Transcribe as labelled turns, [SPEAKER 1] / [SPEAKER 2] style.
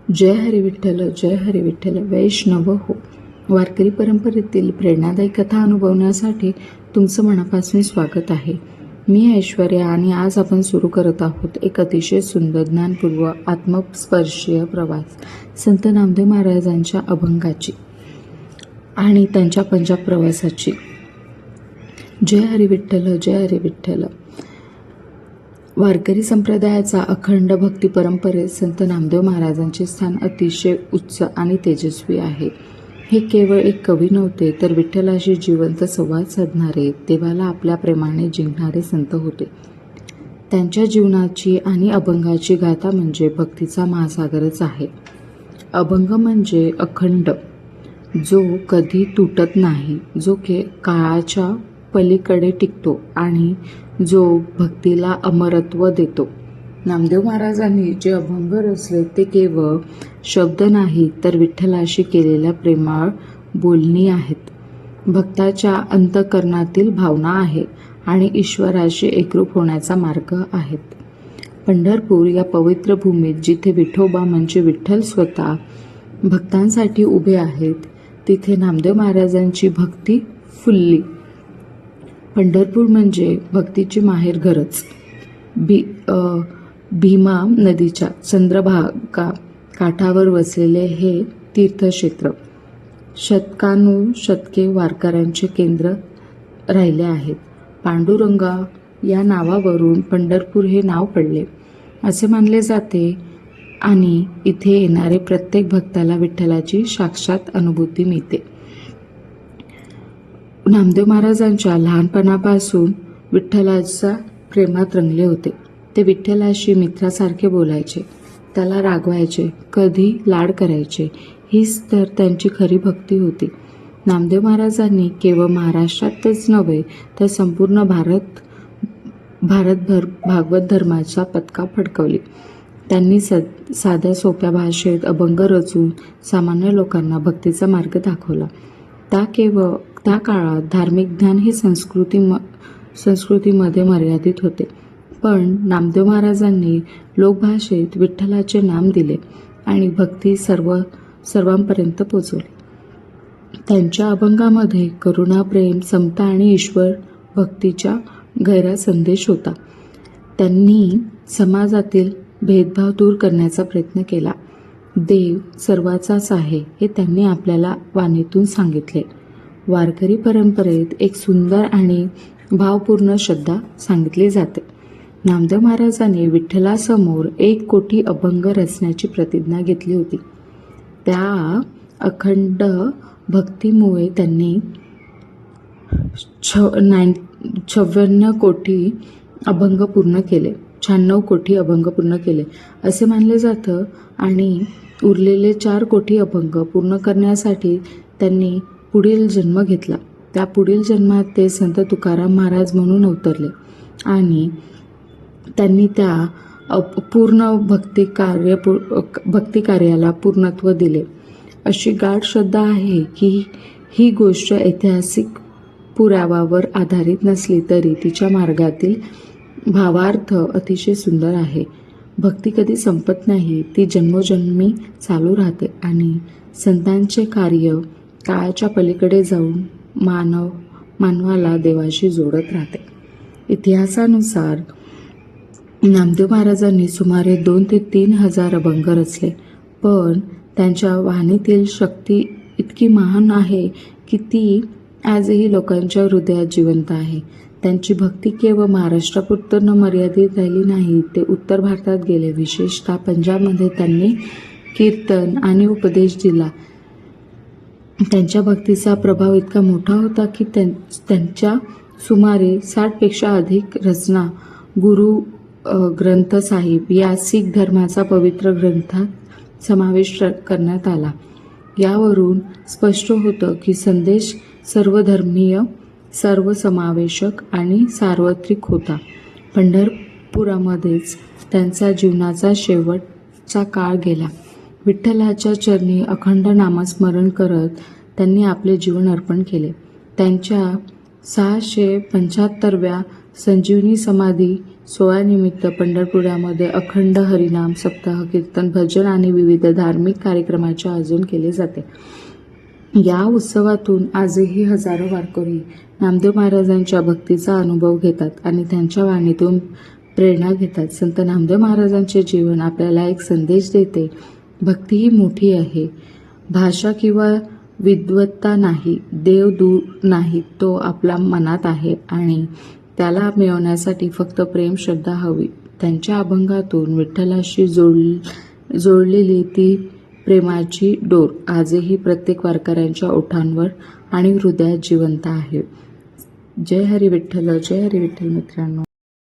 [SPEAKER 1] जय हरी विठ्ठल, जय हरी विठ्ठल. वैष्णव हो. वारकरी परंपरेतील प्रेरणादायी कथा अनुभवण्यासाठी तुमचं मनापासून स्वागत आहे. मी ऐश्वर्या आणि आज आपण सुरू करत आहोत एक अतिशय सुंदर ज्ञानपूर्व आत्मस्पर्शीय प्रवास संत नामदेव महाराजांच्या अभंगाची आणि त्यांच्या पंजाब प्रवासाची. जय हरी विठ्ठल, जय हरी विठ्ठल. वारकरी संप्रदायाचा अखंड भक्ती परंपरेत संत नामदेव महाराजांचे स्थान अतिशय उच्च आणि तेजस्वी आहे. हे केवळ एक कवी नव्हते, तर विठ्ठलाशी जिवंत संवाद साधणारे, देवाला आपल्या प्रेमाने जिंकणारे संत होते. त्यांच्या जीवनाची आणि अभंगाची गाथा म्हणजे भक्तीचा महासागरच आहे. अभंग म्हणजे अखंड, जो कधी तुटत नाही, जो काळाच्या पलीकडे टिकतो आणि जो भक्तीला अमरत्व देतो. नामदेव महाराजांनी जे अभंग रचले ते केवळ शब्द नाही, तर विठ्ठलाशी केलेल्या प्रेमळ बोलणी आहेत. भक्ताच्या अंतःकरणातील भावना आहे आणि ईश्वराशी एकरूप होण्याचा मार्ग आहेत. पंढरपूर या पवित्र भूमीत जिथे विठोबा म्हणजे विठ्ठल स्वतः भक्तांसाठी उभे आहेत, तिथे नामदेव महाराजांची भक्ती फुलली. पंढरपूर म्हणजे भक्तीची माहेरघरच. भीमा नदीच्या चंद्रभागा काठावर वसलेले हे तीर्थक्षेत्र शतकानुशतके वारकऱ्यांचे केंद्र राहिले आहेत. पांडुरंगा या नावावरून पंढरपूर हे नाव पडले असे मानले जाते आणि इथे येणारे प्रत्येक भक्ताला विठ्ठलाची साक्षात अनुभूती मिळते. नामदेव महाराजांच्या लहानपणापासून विठ्ठलाच्या प्रेमात रंगले होते. ते विठ्ठलाशी मित्रासारखे बोलायचे, त्याला रागवायचे, कधी लाड करायचे. हीच तर त्यांची खरी भक्ती होती. नामदेव महाराजांनी केवळ महाराष्ट्रातच नव्हे, तर संपूर्ण भारतभर भागवत धर्माचा पताका फडकवली. त्यांनी साध्या सोप्या भाषेत अभंग रचून सामान्य लोकांना भक्तीचा मार्ग दाखवला. त्या काळात धार्मिक ज्ञान हे संस्कृतीमध्ये मर्यादित होते, पण नामदेव महाराजांनी लोकभाषेत विठ्ठलाचे नाम दिले आणि भक्ती सर्वांपर्यंत पोचवली. त्यांच्या अभंगामध्ये करुणा, प्रेम, समता आणि ईश्वर भक्तीचा गहरा संदेश होता. त्यांनी समाजातील भेदभाव दूर करण्याचा प्रयत्न केला. देव सर्वाचाच आहे हे त्यांनी आपल्याला वाणीतून सांगितले. वारकरी परंपरेत एक सुंदर आणि भावपूर्ण श्रद्धा सांगितली जाते. नामदेव महाराजांनी विठ्ठलासमोर 1 कोटी अभंग रचण्याची प्रतिज्ञा घेतली होती. त्या अखंड भक्तीमुळे त्यांनी 96 कोटी अभंग पूर्ण केले. 96 कोटी अभंग पूर्ण केले असे मानले जातं आणि उरलेले 4 कोटी अभंग पूर्ण करण्यासाठी त्यांनी पुढील जन्म घेतला. त्या पुढील जन्मात ते संत तुकाराम महाराज म्हणून अवतरले आणि त्यांनी त्या पूर्ण भक्ती कार्याला पूर्णत्व दिले. अशी गाढ श्रद्धा आहे की ही गोष्ट ऐतिहासिक पुराव्यावर आधारित नसली तरी तिच्या मार्गातील भावार्थ अतिशय सुंदर आहे. भक्ती कधी संपत नाही, ती जन्मोजन्मी चालू राहते आणि संतांचे कार्य काळाच्या पलीकडे जाऊन मानवाला देवाशी जोडत राहते. इतिहासानुसार नामदेव महाराजांनी सुमारे 2 ते 3 हजार अभंग रचले, पण त्यांच्या वाणीतील शक्ती इतकी महान आहे की ती आजही लोकांच्या हृदयात जिवंत आहे. त्यांची भक्ती केवळ महाराष्ट्रापुरतं न मर्यादित राहिली नाही, ते उत्तर भारतात गेले. विशेषतः पंजाबमध्ये त्यांनी कीर्तन आणि उपदेश दिला. त्यांच्या भक्तीचा प्रभाव इतका मोठा होता की त्यांच्या सुमारे 60 पेक्षा अधिक रचना गुरु ग्रंथ साहिब या शीख धर्माचा पवित्र ग्रंथात समावेश करण्यात आला. यावरून स्पष्ट होतं की संदेश सर्वधर्मीय, सर्वसमावेशक आणि सार्वत्रिक होता. पंढरपुरामध्येच त्यांचा जीवनाचा शेवटचा काळ गेला. विठ्ठलाच्या चरणी अखंड नामस्मरण करत त्यांनी आपले जीवन अर्पण केले. त्यांच्या 675व्या संजीवनी समाधी सोहळ्यानिमित्त पंढरपुरामध्ये अखंड हरिनाम सप्ताह, कीर्तन, भजन आणि विविध धार्मिक कार्यक्रमाचे आयोजन केले जाते. या उत्सवातून आजही हजारो वारकरी नामदेव महाराजांच्या भक्तीचा अनुभव घेतात आणि त्यांच्या वाणीतून प्रेरणा घेतात. संत नामदेव महाराजांचे जीवन आपल्याला एक संदेश देते. भक्ती ही मोठी आहे. भाषा किंवा विद्वत्ता नाही, देव दूर नाही, तो आपल्या मनात आहे आणि त्याला मिळवण्यासाठी फक्त प्रेम श्रद्धा हवी. त्यांच्या अभंगातून विठ्ठलाशी जोडलेली ती प्रेमाची डोर आजही प्रत्येक वारकऱ्यांच्या ओठांवर आणि हृदयात जिवंत आहे. जय हरी विठ्ठल, जय हरी विठ्ठल. मित्रांनो,